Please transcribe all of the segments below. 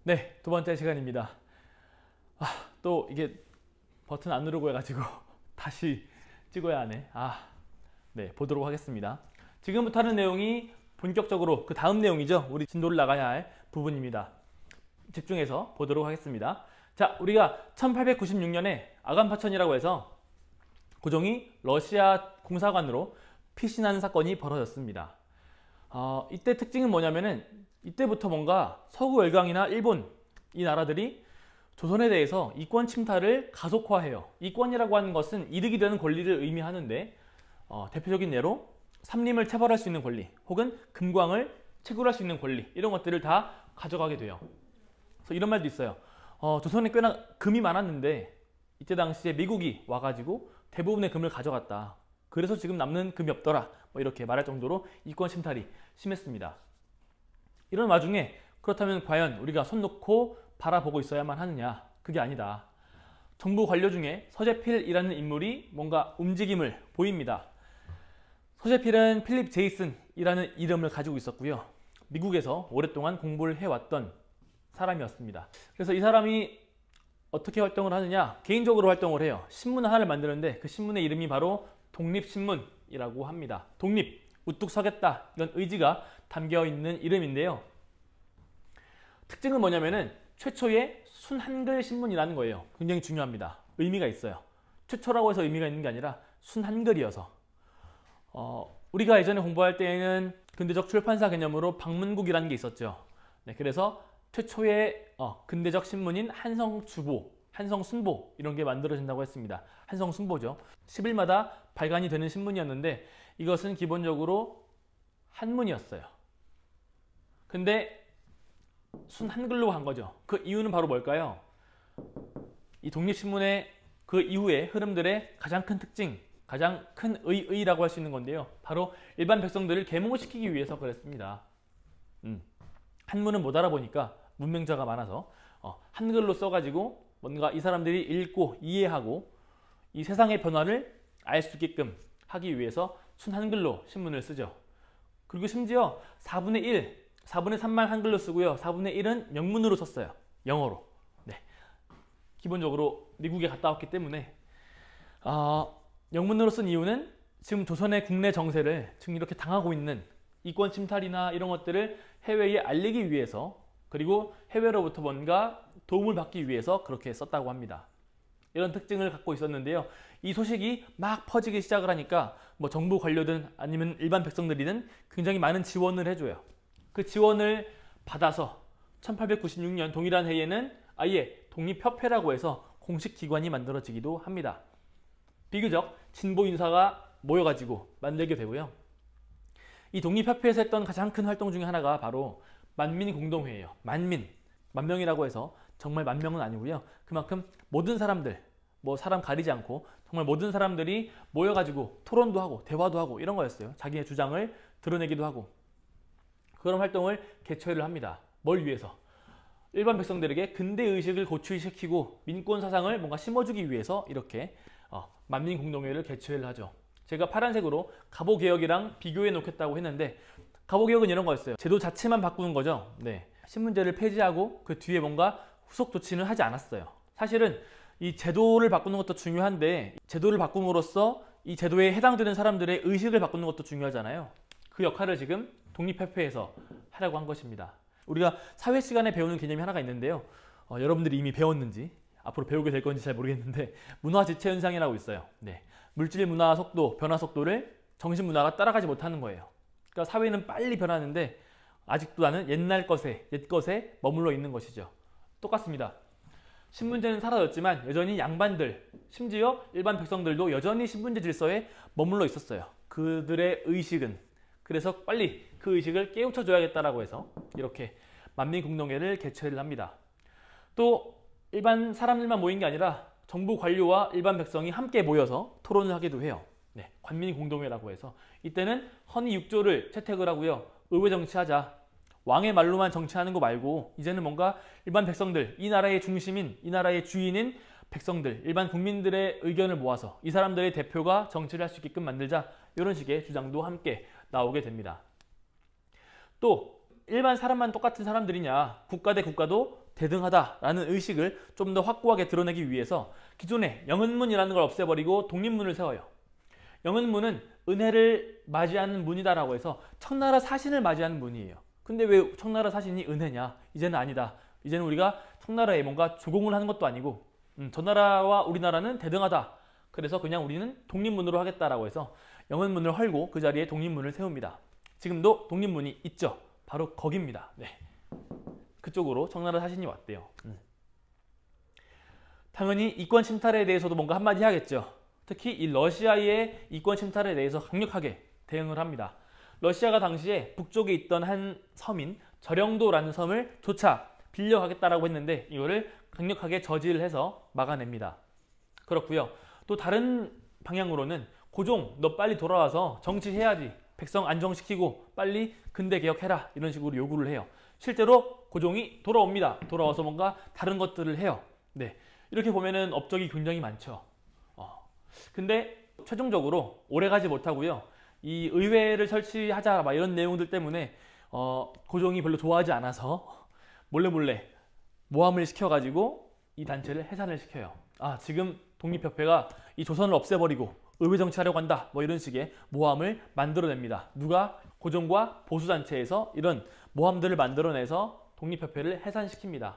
네, 두 번째 시간입니다. 또 이게 버튼 안 누르고 해가지고 다시 찍어야 하네. 네, 보도록 하겠습니다. 지금부터 하는 내용이 본격적으로 그 다음 내용이죠. 우리 진도를 나가야 할 부분입니다. 집중해서 보도록 하겠습니다. 자, 우리가 1896년에 아간파천이라고 해서 고종이 러시아 공사관으로 피신하는 사건이 벌어졌습니다. 이때 특징은 뭐냐면은 이때부터 뭔가 서구 열강이나 일본 이 나라들이 조선에 대해서 이권 침탈을 가속화해요. 이권이라고 하는 것은 이득이 되는 권리를 의미하는데 대표적인 예로 삼림을 체벌할 수 있는 권리 혹은 금광을 채굴할 수 있는 권리 이런 것들을 다 가져가게 돼요. 그래서 이런 말도 있어요. 조선에 꽤나 금이 많았는데 이때 당시에 미국이 와가지고 대부분의 금을 가져갔다. 그래서 지금 남는 금이 없더라. 뭐 이렇게 말할 정도로 이권 침탈이 심했습니다. 이런 와중에 그렇다면 과연 우리가 손 놓고 바라보고 있어야만 하느냐? 그게 아니다. 정부 관료 중에 서재필이라는 인물이 뭔가 움직임을 보입니다. 서재필은 필립 제이슨이라는 이름을 가지고 있었고요. 미국에서 오랫동안 공부를 해왔던 사람이었습니다. 그래서 이 사람이 어떻게 활동을 하느냐? 개인적으로 활동을 해요. 신문 하나를 만드는데 그 신문의 이름이 바로 독립신문이라고 합니다. 독립, 우뚝 서겠다 이런 의지가 담겨있는 이름인데요. 특징은 뭐냐면은 최초의 순한글 신문이라는 거예요. 굉장히 중요합니다. 의미가 있어요. 최초라고 해서 의미가 있는 게 아니라 순한글이어서 우리가 예전에 공부할 때에는 근대적 출판사 개념으로 방문국이라는 게 있었죠. 네, 그래서 최초의 근대적 신문인 한성주보, 한성순보 이런 게 만들어진다고 했습니다. 한성순보죠. 10일마다 발간이 되는 신문이었는데 이것은 기본적으로 한문이었어요. 근데 순한글로 간 거죠. 그 이유는 바로 뭘까요? 이 독립신문의 그 이후의 흐름들의 가장 큰 특징, 가장 큰 의의라고 할 수 있는 건데요. 바로 일반 백성들을 계몽시키기 위해서 그랬습니다. 한문은 못 알아보니까 문맹자가 많아서 한글로 써가지고 뭔가 이 사람들이 읽고 이해하고 이 세상의 변화를 알 수 있게끔 하기 위해서 순한글로 신문을 쓰죠. 그리고 심지어 4분의 1, 4분의 3만 한글로 쓰고요. 4분의 1은 영문으로 썼어요. 영어로. 네. 기본적으로 미국에 갔다 왔기 때문에 영문으로 쓴 이유는 지금 조선의 국내 정세를 지금 이렇게 당하고 있는 이권 침탈이나 이런 것들을 해외에 알리기 위해서 그리고 해외로부터 뭔가 도움을 받기 위해서 그렇게 썼다고 합니다. 이런 특징을 갖고 있었는데요. 이 소식이 막 퍼지기 시작을 하니까 뭐 정부 관료든 아니면 일반 백성들이든 굉장히 많은 지원을 해줘요. 그 지원을 받아서 1896년 동일한 해에는 아예 독립협회라고 해서 공식 기관이 만들어지기도 합니다. 비교적 진보 인사가 모여가지고 만들게 되고요. 이 독립협회에서 했던 가장 큰 활동 중에 하나가 바로 만민공동회예요. 만명이라고 해서 정말 만명은 아니고요. 그만큼 모든 사람들, 뭐 사람 가리지 않고 정말 모든 사람들이 모여가지고 토론도 하고 대화도 하고 이런 거였어요. 자기의 주장을 드러내기도 하고 그런 활동을 개최를 합니다. 뭘 위해서? 일반 백성들에게 근대의식을 고취시키고 민권사상을 뭔가 심어주기 위해서 이렇게 만민공동회를 개최를 하죠. 제가 파란색으로 갑오개혁이랑 비교해 놓겠다고 했는데 갑오개혁은 이런 거였어요. 제도 자체만 바꾸는 거죠. 네. 신문제를 폐지하고 그 뒤에 뭔가 후속 조치는 하지 않았어요. 사실은 이 제도를 바꾸는 것도 중요한데 제도를 바꿈으로써 이 제도에 해당되는 사람들의 의식을 바꾸는 것도 중요하잖아요. 그 역할을 지금 독립협회에서 하려고 한 것입니다. 우리가 사회 시간에 배우는 개념이 하나가 있는데요. 여러분들이 이미 배웠는지 앞으로 배우게 될 건지 잘 모르겠는데 문화지체현상이라고 있어요. 네. 물질 문화 속도, 변화 속도를 정신 문화가 따라가지 못하는 거예요. 그러니까 사회는 빨리 변하는데 아직도 나는 옛날 것에, 옛 것에 머물러 있는 것이죠. 똑같습니다. 신문제는 사라졌지만 여전히 양반들, 심지어 일반 백성들도 여전히 신문제 질서에 머물러 있었어요. 그들의 의식은. 그래서 빨리 그 의식을 깨우쳐줘야겠다라고 해서 이렇게 만민공동회를 개최를 합니다. 또 일반 사람들만 모인 게 아니라 정부 관료와 일반 백성이 함께 모여서 토론을 하기도 해요. 네, 관민공동회라고 해서 이때는 헌의 6조를 채택을 하고요. 의회 정치하자. 왕의 말로만 정치하는 거 말고 이제는 뭔가 일반 백성들, 이 나라의 중심인, 이 나라의 주인인 백성들, 일반 국민들의 의견을 모아서 이 사람들의 대표가 정치를 할 수 있게끔 만들자 이런 식의 주장도 함께 나오게 됩니다. 또 일반 사람만 똑같은 사람들이냐, 국가 대 국가도 대등하다라는 의식을 좀 더 확고하게 드러내기 위해서 기존의 영은문이라는 걸 없애버리고 독립문을 세워요. 영은문은 은혜를 맞이하는 문이다라고 해서 청나라 사신을 맞이하는 문이에요. 근데 왜 청나라 사신이 은혜냐? 이제는 아니다. 이제는 우리가 청나라에 뭔가 조공을 하는 것도 아니고 저 나라와 우리나라는 대등하다. 그래서 그냥 우리는 독립문으로 하겠다라고 해서 영은문을 헐고 그 자리에 독립문을 세웁니다. 지금도 독립문이 있죠. 바로 거기입니다. 네. 그쪽으로 청나라 사신이 왔대요. 당연히 이권 침탈에 대해서도 뭔가 한마디 해야겠죠. 특히 이 러시아의 이권 침탈에 대해서 강력하게 대응을 합니다. 러시아가 당시에 북쪽에 있던 한 섬인 저령도라는 섬을 조차 빌려가겠다라고 했는데 이거를 강력하게 저지를 해서 막아냅니다. 그렇고요. 또 다른 방향으로는 고종 너 빨리 돌아와서 정치해야지. 백성 안정시키고 빨리 근대 개혁해라. 이런 식으로 요구를 해요. 실제로 고종이 돌아옵니다. 돌아와서 뭔가 다른 것들을 해요. 네, 이렇게 보면은 업적이 굉장히 많죠. 근데 최종적으로 오래가지 못하고요. 이 의회를 설치하자 막 이런 내용들 때문에 고종이 별로 좋아하지 않아서 몰래 모함을 시켜가지고 이 단체를 해산을 시켜요. 지금 독립협회가 이 조선을 없애버리고 의회 정치하려고 한다. 뭐 이런 식의 모함을 만들어냅니다. 누가? 고종과 보수단체에서 이런 모함들을 만들어내서 독립협회를 해산시킵니다.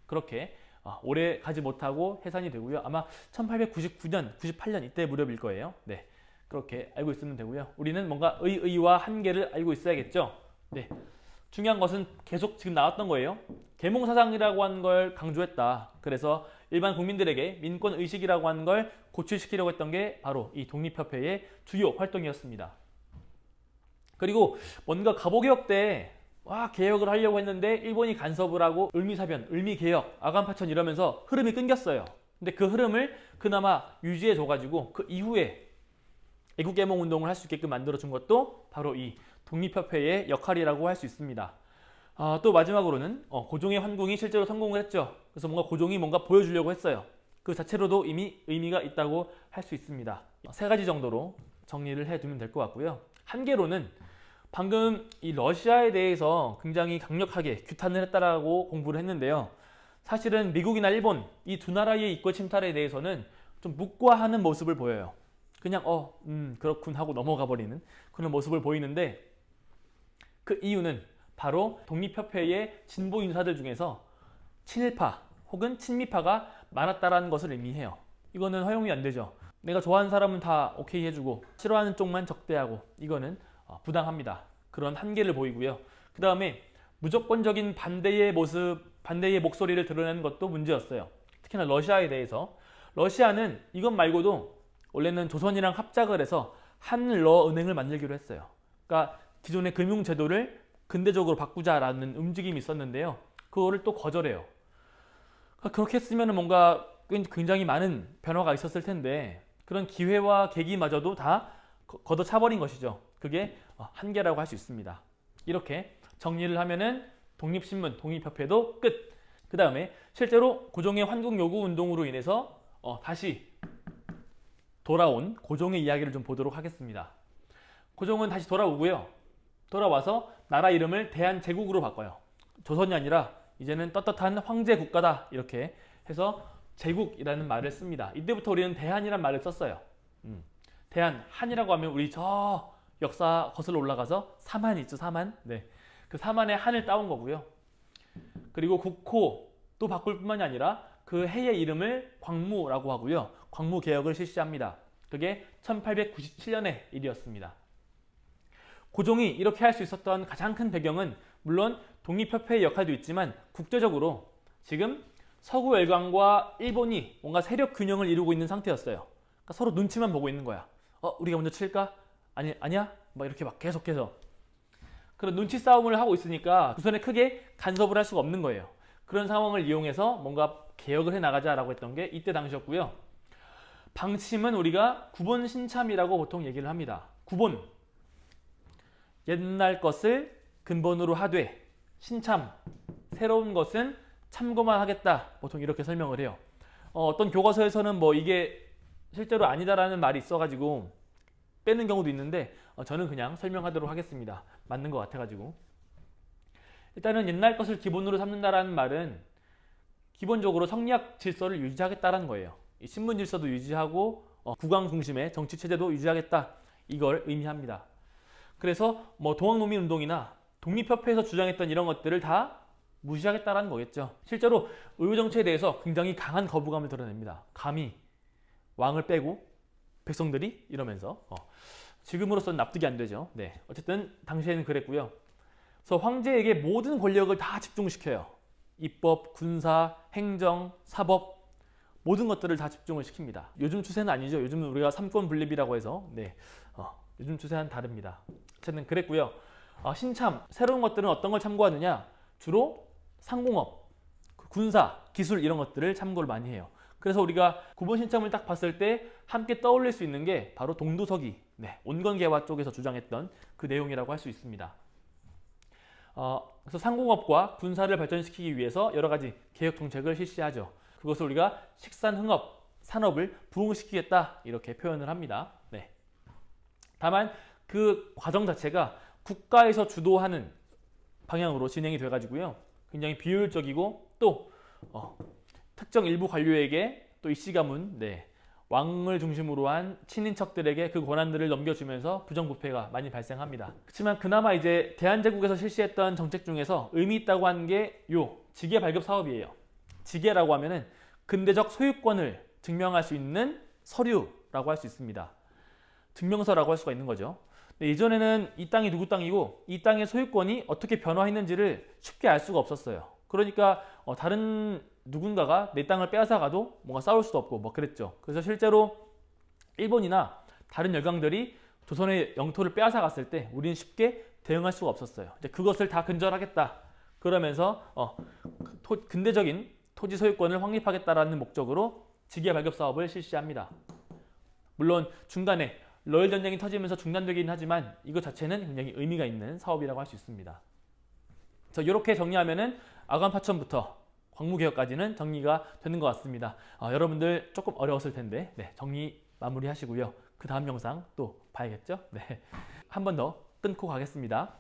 그렇게 오래 가지 못하고 해산이 되고요. 아마 1899년, 98년 이때 무렵일 거예요. 네, 그렇게 알고 있으면 되고요. 우리는 뭔가 의와 한계를 알고 있어야겠죠. 네, 중요한 것은 계속 지금 나왔던 거예요. 계몽사상이라고 하는 걸 강조했다. 그래서 일반 국민들에게 민권의식이라고 하는 걸 고취시키려고 했던 게 바로 이 독립협회의 주요 활동이었습니다. 그리고 뭔가 갑오개혁 때 개혁을 하려고 했는데 일본이 간섭을 하고 을미사변, 을미개혁, 아간파천 이러면서 흐름이 끊겼어요. 근데 그 흐름을 그나마 유지해줘가지고 그 이후에 애국개몽운동을 할 수 있게끔 만들어준 것도 바로 이 독립협회의 역할이라고 할 수 있습니다. 또 마지막으로는 고종의 환궁이 실제로 성공을 했죠. 그래서 뭔가 고종이 뭔가 보여주려고 했어요. 그 자체로도 이미 의미가 있다고 할 수 있습니다. 세 가지 정도로 정리를 해두면 될 것 같고요. 한계로는 방금 이 러시아에 대해서 굉장히 강력하게 규탄을 했다라고 공부를 했는데요. 사실은 미국이나 일본 이 두 나라의 이권 침탈에 대해서는 좀 묵과하는 모습을 보여요. 그냥 그렇군 하고 넘어가 버리는 그런 모습을 보이는데 그 이유는 바로 독립협회의 진보 인사들 중에서 친일파 혹은 친미파가 많았다라는 것을 의미해요. 이거는 허용이 안 되죠. 내가 좋아하는 사람은 다 오케이 해주고 싫어하는 쪽만 적대하고 이거는 부당합니다. 그런 한계를 보이고요. 그 다음에 무조건적인 반대의 모습, 반대의 목소리를 드러내는 것도 문제였어요. 특히나 러시아에 대해서. 러시아는 이것 말고도 원래는 조선이랑 합작을 해서 한러은행을 만들기로 했어요. 그러니까 기존의 금융제도를 근대적으로 바꾸자라는 움직임이 있었는데요. 그거를 또 거절해요. 그렇게 했으면 뭔가 굉장히 많은 변화가 있었을 텐데 그런 기회와 계기마저도 다 걷어차버린 것이죠. 그게 한계라고 할 수 있습니다. 이렇게 정리를 하면은 독립신문, 독립협회도 끝! 그 다음에 실제로 고종의 환궁 요구 운동으로 인해서 다시 돌아온 고종의 이야기를 좀 보도록 하겠습니다. 고종은 다시 돌아오고요. 돌아와서 나라 이름을 대한제국으로 바꿔요. 조선이 아니라 이제는 떳떳한 황제 국가다 이렇게 해서 제국이라는 말을 씁니다. 이때부터 우리는 대한이란 말을 썼어요. 대한, 한이라고 하면 우리 저 역사 거슬러 올라가서 사만 있죠, 사만. 네, 그 사만의 한을 따온 거고요. 그리고 국호도 바꿀 뿐만이 아니라 그 해의 이름을 광무라고 하고요. 광무개혁을 실시합니다. 그게 1897년의 일이었습니다. 고종이 이렇게 할 수 있었던 가장 큰 배경은 물론 독립협회의 역할도 있지만 국제적으로 지금 서구 열강과 일본이 뭔가 세력 균형을 이루고 있는 상태였어요. 그러니까 서로 눈치만 보고 있는 거야. 우리가 먼저 칠까? 아니야? 막 이렇게 막 계속해서 그런 눈치 싸움을 하고 있으니까 조선에 크게 간섭을 할 수가 없는 거예요. 그런 상황을 이용해서 뭔가 개혁을 해나가자라고 했던 게 이때 당시였고요. 방침은 우리가 구본 신참이라고 보통 얘기를 합니다. 구본, 옛날 것을 근본으로 하되 신참, 새로운 것은 참고만 하겠다. 보통 이렇게 설명을 해요. 어떤 교과서에서는 뭐 이게 실제로 아니다라는 말이 있어가지고 빼는 경우도 있는데 저는 그냥 설명하도록 하겠습니다. 맞는 것 같아가지고. 일단은 옛날 것을 기본으로 삼는다라는 말은 기본적으로 성리학 질서를 유지하겠다라는 거예요. 이 신분 질서도 유지하고 국왕 중심의 정치 체제도 유지하겠다, 이걸 의미합니다. 그래서 뭐 동학농민운동이나 독립협회에서 주장했던 이런 것들을 다 무시하겠다라는 거겠죠. 실제로 의회 정치에 대해서 굉장히 강한 거부감을 드러냅니다. 감히 왕을 빼고 백성들이 이러면서 지금으로서는 납득이 안 되죠. 네, 어쨌든 당시에는 그랬고요. 그래서 황제에게 모든 권력을 다 집중시켜요. 입법, 군사, 행정, 사법 모든 것들을 다 집중을 시킵니다. 요즘 추세는 아니죠. 요즘은 우리가 삼권 분립이라고 해서 요즘 추세는 다릅니다. 어쨌든 그랬고요. 신참, 새로운 것들은 어떤 걸 참고하느냐? 주로 상공업, 군사, 기술 이런 것들을 참고를 많이 해요. 그래서 우리가 구본 신참을 딱 봤을 때 함께 떠올릴 수 있는 게 바로 동두서기, 온건개화 쪽에서 주장했던 그 내용이라고 할 수 있습니다. 그래서 상공업과 군사를 발전시키기 위해서 여러 가지 개혁 정책을 실시하죠. 그것을 우리가 식산흥업, 산업을 부흥시키겠다 이렇게 표현을 합니다. 네. 다만 그 과정 자체가 국가에서 주도하는 방향으로 진행이 돼가지고요. 굉장히 비효율적이고 또 특정 일부 관료에게 또 이씨가문, 왕을 중심으로 한 친인척들에게 그 권한들을 넘겨주면서 부정부패가 많이 발생합니다. 그렇지만 그나마 이제 대한제국에서 실시했던 정책 중에서 의미 있다고 하는 게 요 지계 발급 사업이에요. 지계라고 하면은 근대적 소유권을 증명할 수 있는 서류라고 할 수 있습니다. 증명서라고 할 수가 있는 거죠. 예전에는 이 땅이 누구 땅이고 이 땅의 소유권이 어떻게 변화했는지를 쉽게 알 수가 없었어요. 그러니까 다른 누군가가 내 땅을 빼앗아가도 뭔가 싸울 수도 없고 뭐 그랬죠. 그래서 실제로 일본이나 다른 열강들이 조선의 영토를 빼앗아갔을 때 우리는 쉽게 대응할 수가 없었어요. 이제 그것을 다 근절하겠다. 그러면서 근대적인 토지 소유권을 확립하겠다라는 목적으로 지계 발급 사업을 실시합니다. 물론 중간에 러일 전쟁이 터지면서 중단되긴 하지만 이것 자체는 굉장히 의미가 있는 사업이라고 할 수 있습니다. 그래서 이렇게 정리하면은 아관파천부터 광무개혁까지는 정리가 되는 것 같습니다. 여러분들 조금 어려웠을 텐데 정리 마무리 하시고요. 그 다음 영상 또 봐야겠죠? 한 번 더 끊고 가겠습니다.